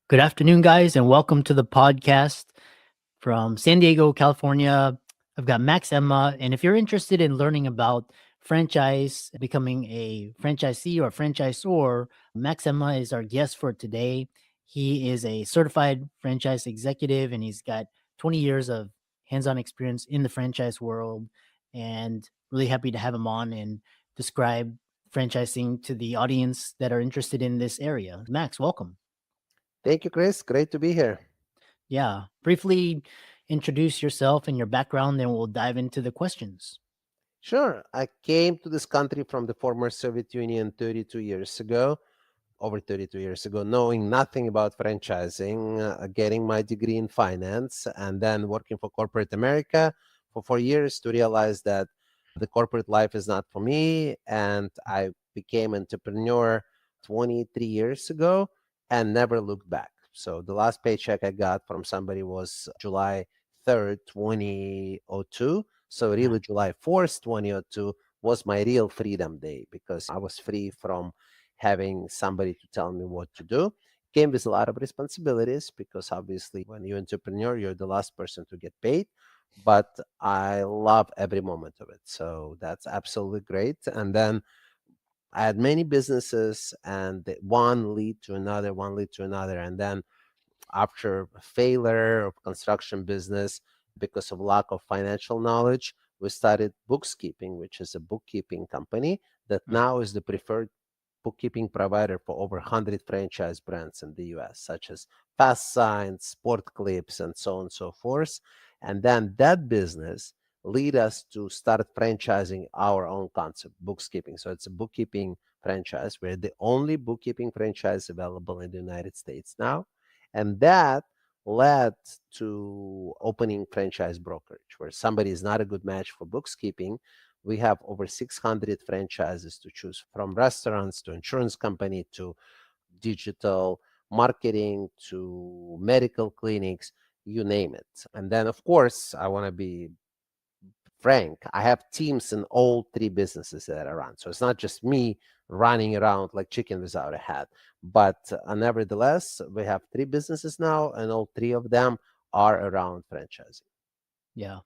Good afternoon, guys, and welcome to the podcast from San Diego, California. I've got Max Emma, and if you're interested in learning about franchise, becoming a franchisee or franchisor, Max Emma is our guest for today. He is a certified franchise executive, and he's got 20 years of hands-on experience in the franchise world. And really happy to have him on and describe franchising to the audience that are interested in this area. Max, welcome. Thank you, Chris. Great to be here. Yeah. Briefly introduce yourself and your background, then we'll dive into the questions. Sure. I came to this country from the former Soviet Union 32 years ago, over 32 years ago, knowing nothing about franchising, getting my degree in finance, and then working for corporate America for 4 years to realize that the corporate life is not for me. And I became entrepreneur 23 years ago and never looked back. So the last paycheck I got from somebody was July 3rd, 2002. So Yeah. really July 4th, 2002 was my real freedom day because I was free from having somebody to tell me what to do. Came with a lot of responsibilities because obviously when you're entrepreneur, you're the last person to get paid. But I love every moment of it. So that's absolutely great. And then I had many businesses and one lead to another, one lead to another. And then after a failure of construction business because of lack of financial knowledge, we started bookkeeping, which is a bookkeeping company that Mm. now is the preferred bookkeeping provider for over 100 franchise brands in the US, such as Fast Signs, Sport Clips, and so on and so forth. And then that business lead us to start franchising our own concept, bookkeeping. So it's a bookkeeping franchise. We're the only bookkeeping franchise available in the United States now. And that led to opening franchise brokerage, where somebody is not a good match for bookkeeping. We have over 600 franchises to choose from restaurants to insurance company to digital marketing to medical clinics, you name it. And then, of course, I want to be frank, I have teams in all three businesses that I run. So it's not just me running around like chicken without a hat. But nevertheless, we have three businesses now, and all three of them are around franchising. Yeah.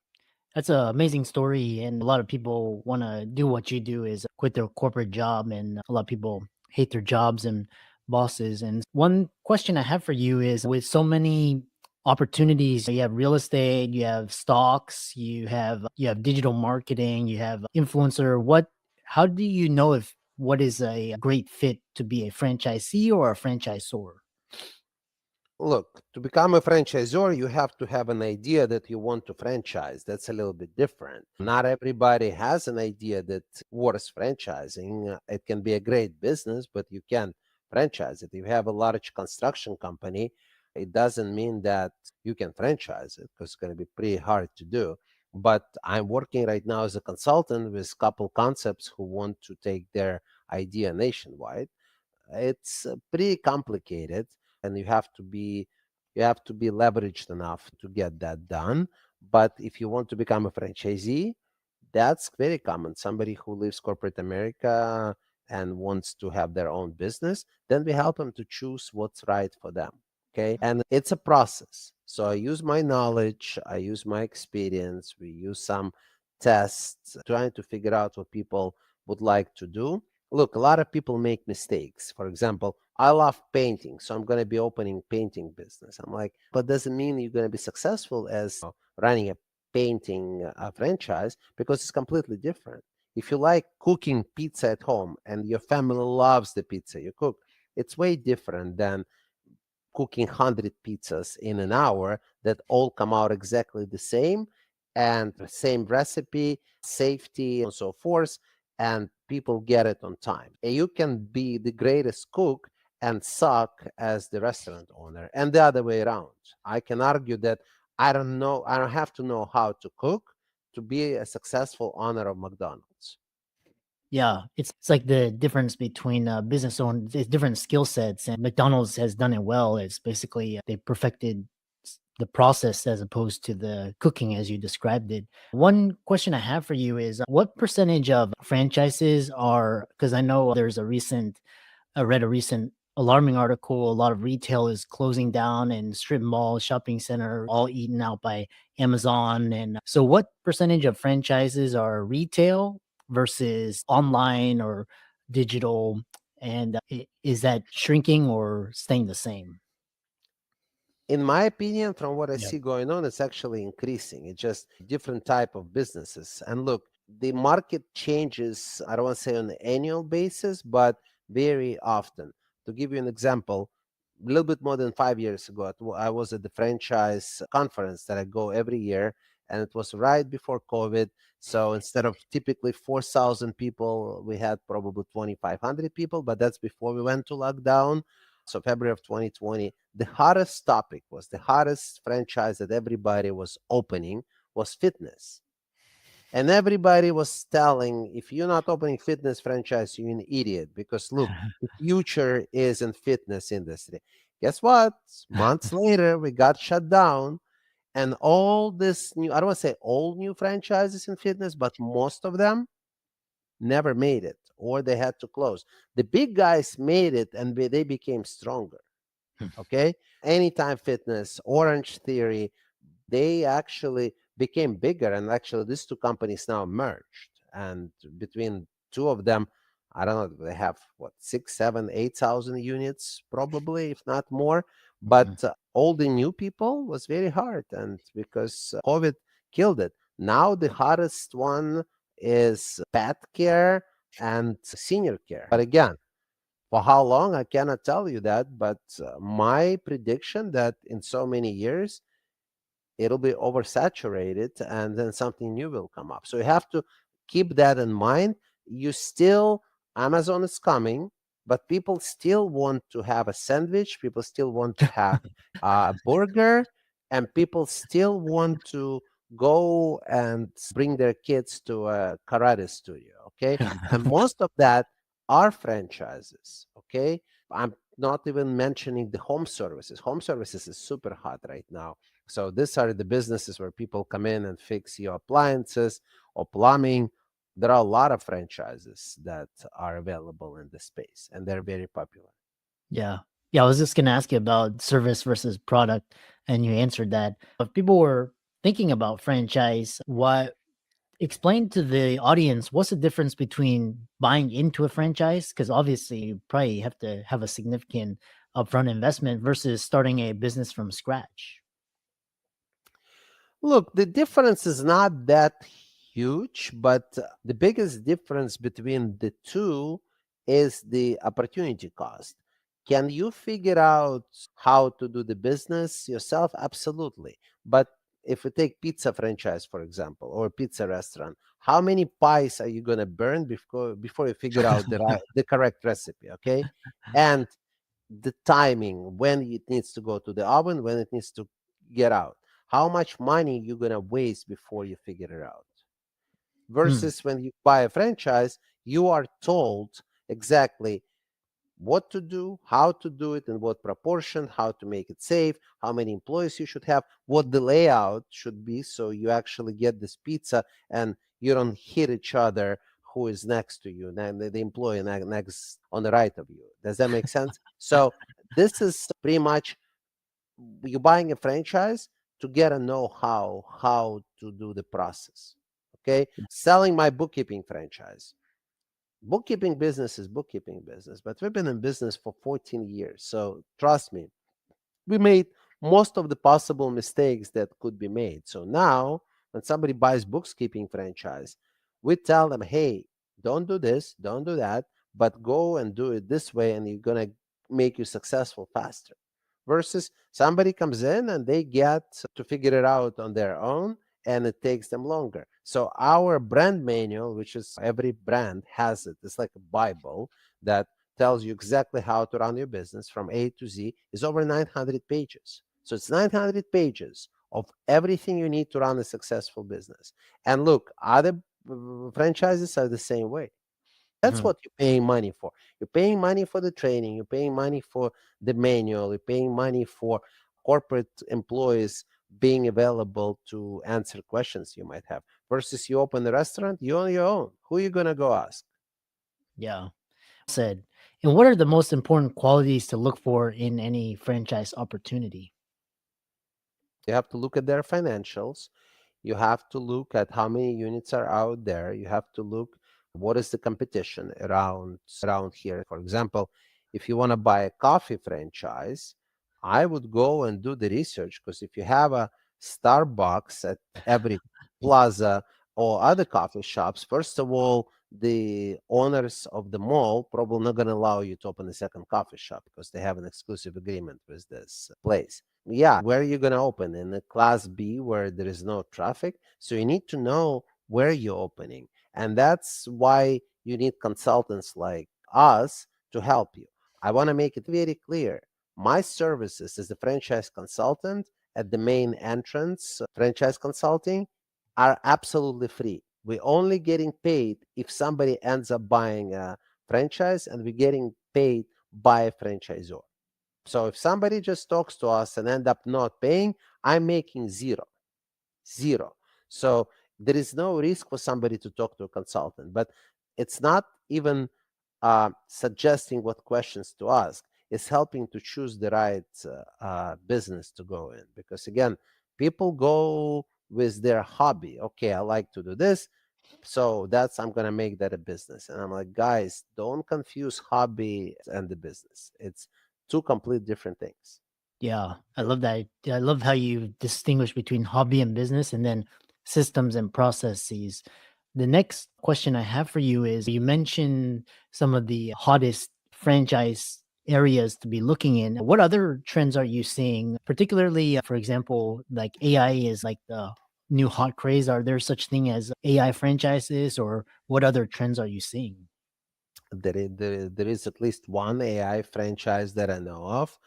That's an amazing story. And a lot of people want to do what you do is quit their corporate job. And a lot of people hate their jobs and bosses. And one question I have for you is with so many opportunities, you have real estate, you have stocks, you have digital marketing, you have influencer. How do you know if what is a great fit to be a franchisee or a franchisor? Look, to become a franchisor, you have to have an idea that you want to franchise. That's a little bit different. Not everybody has an idea that worth franchising. It can be a great business, but you can't franchise it. If you have a large construction company, it doesn't mean that you can franchise it because it's going to be pretty hard to do. But I'm working right now as a consultant with a couple concepts who want to take their idea nationwide. It's pretty complicated, and you have to be leveraged enough to get that done. But if you want to become a franchisee, that's very common. Somebody who leaves corporate America and wants to have their own business, then we help them to choose what's right for them. Okay. And it's a process. So I use my knowledge, I use my experience, we use some tests, trying to figure out what people would like to do. Look, a lot of people make mistakes. For example, I love painting, so I'm going to be opening painting business. I'm like, but doesn't mean you're going to be successful as running a painting franchise because it's completely different. If you like cooking pizza at home and your family loves the pizza you cook, it's way different than cooking 100 pizzas in an hour that all come out exactly the same and the same recipe, safety, and so forth, and people get it on time. And you can be the greatest cook and suck as the restaurant owner, and the other way around. I can argue that I don't have to know how to cook to be a successful owner of McDonald's. Yeah, it's like the difference between business owners, it's different skill sets, and McDonald's has done it well. It's basically they perfected the process as opposed to the cooking as you described it. One question I have for you is what percentage of franchises are, because I know I read a recent alarming article. A lot of retail is closing down and strip malls, shopping center, all eaten out by Amazon. And so, what percentage of franchises are retail versus online or digital? And is that shrinking or staying the same? In my opinion, from what I Yeah. see going on, it's actually increasing. It's just different type of businesses. And look, the market changes, I don't want to say on an annual basis, but very often. To give you an example, a little bit more than 5 years ago, I was at the franchise conference that I go every year, and it was right before COVID. So instead of typically 4,000 people, we had probably 2,500 people, but that's before we went to lockdown. So February of 2020, the hottest topic was the hottest franchise that everybody was opening was fitness. And everybody was telling, if you're not opening fitness franchise, you're an idiot because look, the future is in fitness industry. Guess what? Months later, we got shut down and all this new, I don't want to say all new franchises in fitness, but most of them never made it or they had to close. The big guys made it and they became stronger. Okay. Anytime Fitness, Orange Theory, they actually became bigger. And actually, these two companies now merged. And between two of them, I don't know, they have what, 6, 7, 8,000 units, probably, if not more. But Mhm. all the new people was very hard. And because COVID killed it. Now, the hottest one is pet care and senior care. But again, for how long, I cannot tell you that, but my prediction that in so many years it'll be oversaturated and then something new will come up. So you have to keep that in mind. You still, Amazon is coming, but people still want to have a sandwich, people still want to have a burger, and people still want to go and bring their kids to a karate studio. Okay. And most of that are franchises. Okay. I'm not even mentioning the home services. Home services is super hot right now. So these are the businesses where people come in and fix your appliances or plumbing. There are a lot of franchises that are available in this space, and they're very popular. Yeah. Yeah, I was just gonna ask you about service versus product, and you answered that. If people were thinking about franchise, what explain to the audience what's the difference between buying into a franchise? Because obviously you probably have to have a significant upfront investment versus starting a business from scratch. Look, the difference is not that huge, but the biggest difference between the two is the opportunity cost. Can you figure out how to do the business yourself? Absolutely. But if we take pizza franchise, for example, or pizza restaurant, how many pies are you going to burn before you figure out the correct recipe? Okay. And the timing, when it needs to go to the oven, when it needs to get out, how much money you're going to waste before you figure it out. Hmm. Versus when you buy a franchise, you are told exactly what to do, how to do it, in what proportion, how to make it safe, how many employees you should have, what the layout should be, so you actually get this pizza and you don't hit each other who is next to you, the employee next on the right of you. Does that make sense? So this is pretty much you're buying a franchise to get a know-how how to do the process. Okay, selling my bookkeeping franchise. Bookkeeping business is bookkeeping business, but we've been in business for 14 years. So trust me, we made most of the possible mistakes that could be made. So now, when somebody buys bookkeeping franchise, we tell them, hey, don't do this, don't do that, but go and do it this way, and you're going to make you successful faster. Versus somebody comes in and they get to figure it out on their own and it takes them longer. So our brand manual, which is every brand has it, it's like a Bible that tells you exactly how to run your business from A to Z, is over 900 pages. So it's 900 pages of everything you need to run a successful business. And look, other franchises are the same way. That's Mhm. what you're paying money for. You're paying money for the training, you're paying money for the manual, you're paying money for corporate employees being available to answer questions you might have. Versus you open a restaurant, you're on your own. Who are you going to go ask? Yeah. Said. And what are the most important qualities to look for in any franchise opportunity? You have to look at their financials. You have to look at how many units are out there. You have to look what is the competition around here. For example, if you want to buy a coffee franchise, I would go and do the research, because if you have a Starbucks at every plaza or other coffee shops, first of all, the owners of the mall probably not going to allow you to open a second coffee shop because they have an exclusive agreement with this place. Yeah, where are you going to open? In a class B where there is no traffic? So you need to know where you're opening. And that's why you need consultants like us to help you. I want to make it very clear. My services as a franchise consultant at the main entrance, franchise consulting, are absolutely free. We're only getting paid if somebody ends up buying a franchise, and we're getting paid by a franchisor. So if somebody just talks to us and end up not paying, I'm making zero, zero. So there is no risk for somebody to talk to a consultant, but it's not even suggesting what questions to ask. It's helping to choose the right business to go in. Because again, people go with their hobby. Okay, I like to do this, so that's I'm gonna make that a business. And I'm like, guys, don't confuse hobby and the business. It's two complete different things. Yeah, I love that. I love how you distinguish between hobby and business and then systems and processes. The next question I have for you is you mentioned some of the hottest franchise areas to be looking in. What other trends are you seeing? Particularly, for example, like AI is like the new hot craze. Are there such thing as AI franchises, or what other trends are you seeing? There is at least one AI franchise that I know of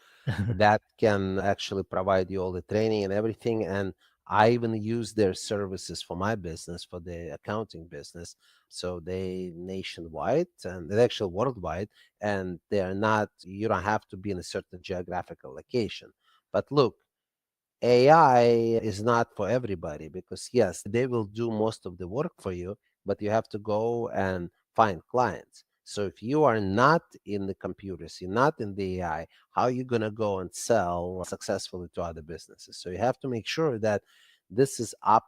that can actually provide you all the training and everything. And I even use their services for my business, for the accounting business. So they nationwide and they're actually worldwide, and they're not, you don't have to be in a certain geographical location. But look, AI is not for everybody, because yes, they will do most of the work for you, but you have to go and find clients. So if you are not in the computers, you're not in the AI, how are you going to go and sell successfully to other businesses? So you have to make sure that this is up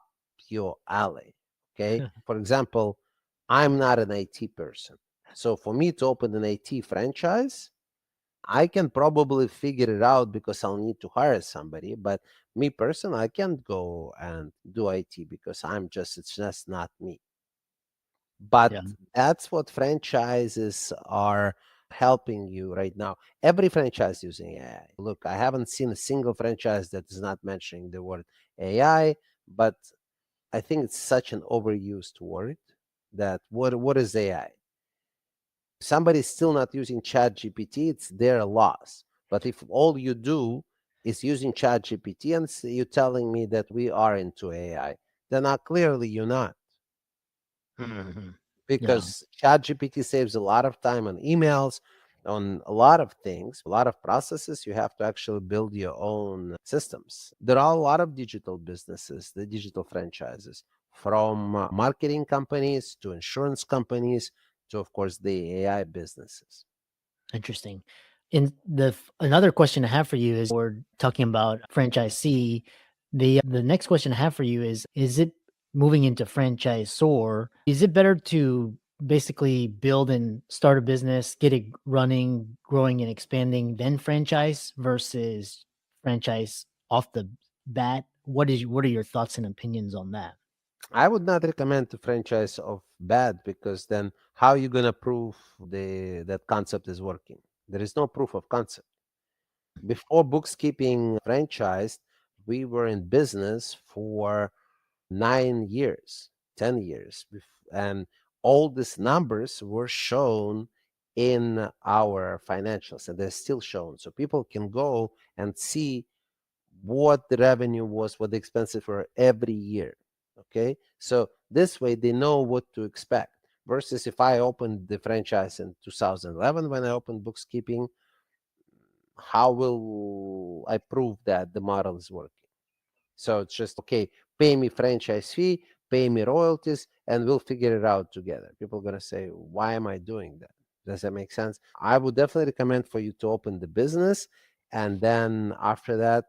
your alley. Okay. For example, I'm not an IT person. So for me to open an IT franchise, I can probably figure it out because I'll need to hire somebody. But me personally, I can't go and do IT because it's just not me. But Yeah, that's what franchises are helping you right now. Every franchise using AI. Look, I haven't seen a single franchise that is not mentioning the word AI, but I think it's such an overused word that what is AI? Somebody's still not using chat gpt, it's their loss. But if all you do is using chat gpt and you're telling me that we are into AI, then clearly you're not. mhm. Yeah, Because chat gpt saves a lot of time on emails, on a lot of things, a lot of processes. You have to actually build your own systems. There are a lot of digital businesses, the digital franchises, from marketing companies to insurance companies to, of course, the AI businesses. interesting. And another question I have for you is we're talking about franchisee. The next question I have for you is it moving into franchisor? Is it better to basically build and start a business, get it running, growing and expanding, then franchise versus franchise off the bat? What are your thoughts and opinions on that? I would not recommend to franchise of bad, because then how are you going to prove the that concept is working? There is no proof of concept. Before bookkeeping franchised, we were in business for 9 years, 10 years, and all these numbers were shown in our financials, and they're still shown. So people can go and see what the revenue was, what the expenses were every year. Okay. So this way they know what to expect. Versus if I opened the franchise in 2011, when I opened bookkeeping, how will I prove that the model is working? So it's just, okay, pay me franchise fee, pay me royalties, and we'll figure it out together. People are going to say, why am I doing that? Does that make sense? I would definitely recommend for you to open the business, and then after that,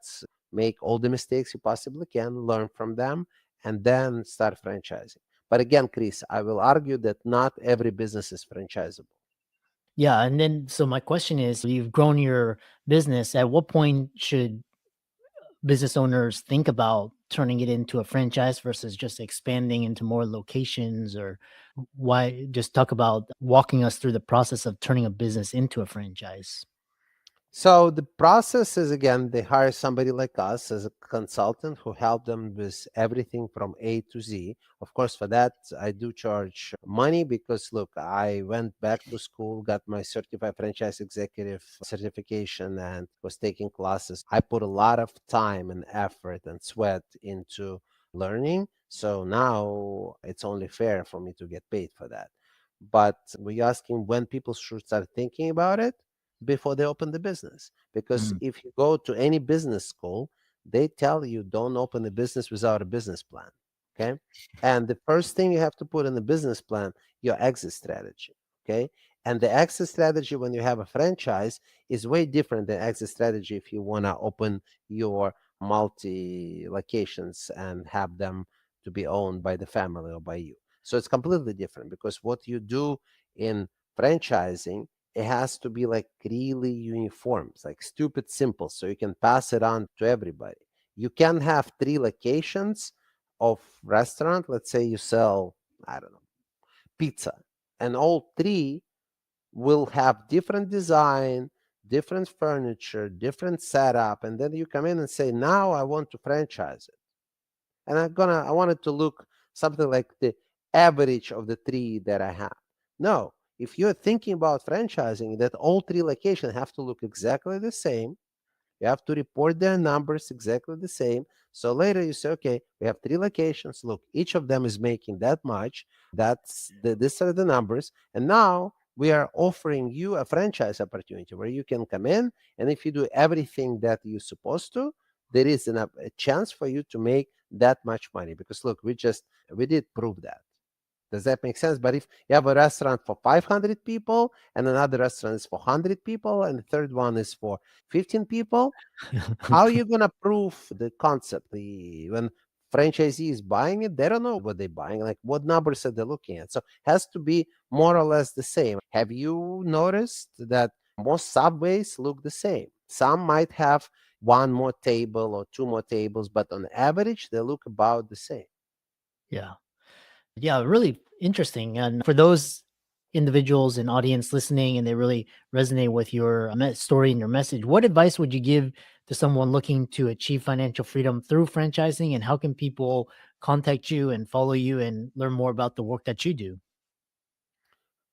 make all the mistakes you possibly can, learn from them, and then start franchising. But again, Chris, I will argue that not every business is franchisable. Yeah, and then so my question is, you've grown your business. At what point should business owners think about turning it into a franchise versus just expanding into more locations? Or why just talk about walking us through the process of turning a business into a franchise? So the process is, again, they hire somebody like us as a consultant who help them with everything from A to Z. Of course, for that, I do charge money because look, I went back to school, got my certified franchise executive certification, and was taking classes. I put a lot of time and effort and sweat into learning. So now it's only fair for me to get paid for that. But we're asking when people should start thinking about it before they open the business. Because Mm, if you go to any business school, they tell you don't open a business without a business plan. Okay. And the first thing you have to put in the business plan, your exit strategy. Okay. And the exit strategy when you have a franchise is way different than exit strategy if you want to open your multi locations and have them to be owned by the family or by you. So it's completely different because what you do in franchising, it has to be like really uniform. It's like stupid simple, so you can pass it on to everybody. You can have three locations of restaurant. Let's say you sell, I don't know, pizza, and all three will have different design, different furniture, different setup, and then you come in and say, now I want to franchise it, and I want it to look something like the average of the three that I have. No, if you're thinking about franchising, that all three locations have to look exactly the same. You have to report their numbers exactly the same. So later you say, okay, we have three locations. Look, each of them is making that much. These are the numbers. And now we are offering you a franchise opportunity where you can come in. And if you do everything that you're supposed to, there is a chance for you to make that much money. Because look, we did prove that. Does that make sense? But if you have a restaurant for 500 people and another restaurant is for 100 people and the third one is for 15 people, how are you going to prove the concept? When franchisee is buying it, they don't know what they're buying, like what numbers are they looking at. So it has to be more or less the same. Have you noticed that most subways look the same? Some might have one more table or two more tables, but on average, they look about the same. yeah. Yeah, really interesting. And for those individuals and audience listening and they really resonate with your story and your message, what advice would you give to someone looking to achieve financial freedom through franchising? And how can people contact you and follow you and learn more about the work that you do?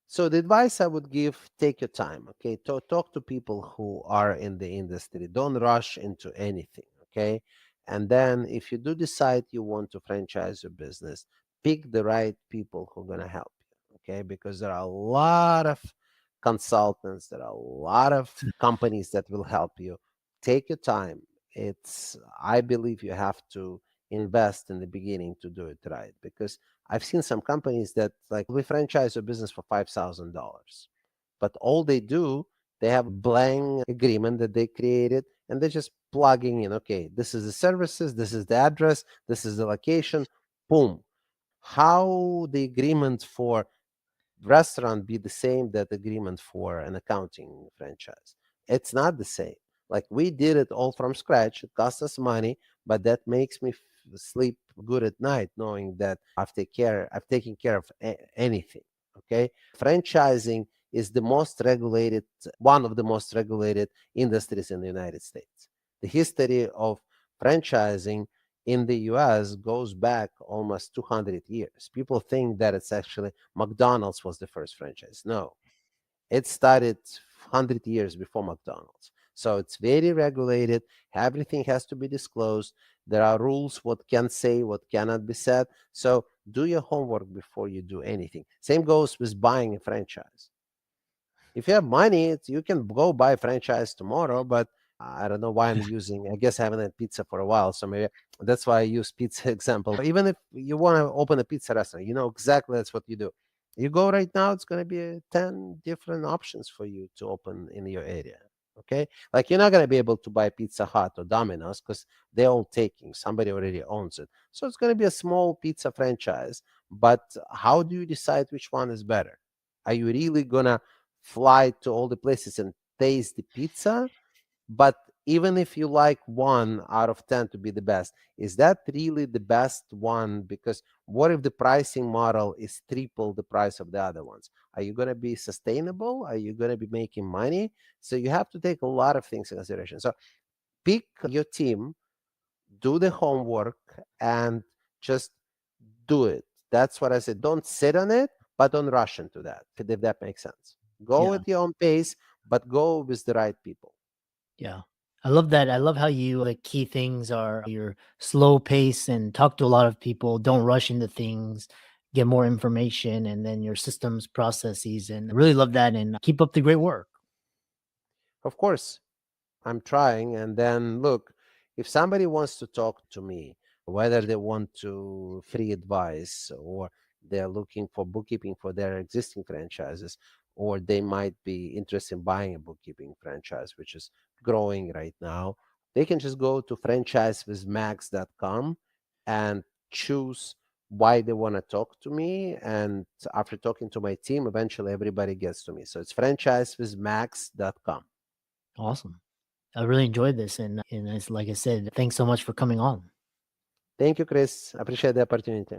So the advice I would give, take your time, okay? Talk to people who are in the industry. Don't rush into anything, okay? And then if you do decide you want to franchise your business, pick the right people who are going to help you, okay? Because there are a lot of consultants, there are a lot of companies that will help you. Take your time. I believe you have to invest in the beginning to do it right because I've seen some companies that like we franchise a business for $5,000, but all they do, they have a blank agreement that they created and they're just plugging in. Okay, this is the services, this is the address, this is the location. Boom. How the agreement for restaurant be the same that agreement for an accounting franchise? It's not the same. Like we did it all from scratch. It cost us money, but that makes me sleep good at night knowing that I've taken care of anything. Okay. Franchising is the most regulated, one of the most regulated industries in the United States. The history of franchising in the US goes back almost 200 years. People think that it's actually McDonald's was the first franchise. No, it started 100 years before McDonald's. So it's very regulated. Everything has to be disclosed. There are rules what can say, what cannot be said. So do your homework before you do anything. Same goes with buying a franchise. If you have money, you can go buy a franchise tomorrow, but I don't know why I'm using, I guess I haven't had pizza for a while. So maybe that's why I use pizza example. Even if you want to open a pizza restaurant, you know exactly that's what you do. You go right now, it's going to be 10 different options for you to open in your area. Okay. Like you're not going to be able to buy Pizza Hut or Domino's because they're all taking, somebody already owns it. So it's going to be a small pizza franchise. But how do you decide which one is better? Are you really going to fly to all the places and taste the pizza? But even if you like one out of 10 to be the best, is that really the best one? Because what if the pricing model is triple the price of the other ones? Are you going to be sustainable? Are you going to be making money? So you have to take a lot of things in consideration. So pick your team, do the homework, and just do it. That's what I said. Don't sit on it, but don't rush into that, if that makes sense. Go Yeah. at your own pace, but go with the right people. Yeah. I love that. I love how the key things are your slow pace and talk to a lot of people, don't rush into things, get more information, and then your systems, processes. And I really love that. And keep up the great work. Of course, I'm trying. And then look, if somebody wants to talk to me, whether they want to free advice or they're looking for bookkeeping for their existing franchises, or they might be interested in buying a bookkeeping franchise, which is growing right now, they can just go to franchisewithmax.com and choose why they want to talk to me. And after talking to my team, eventually everybody gets to me. So it's franchisewithmax.com. Awesome. I really enjoyed this. And it's like I said, thanks so much for coming on. Thank you, Chris. Appreciate the opportunity.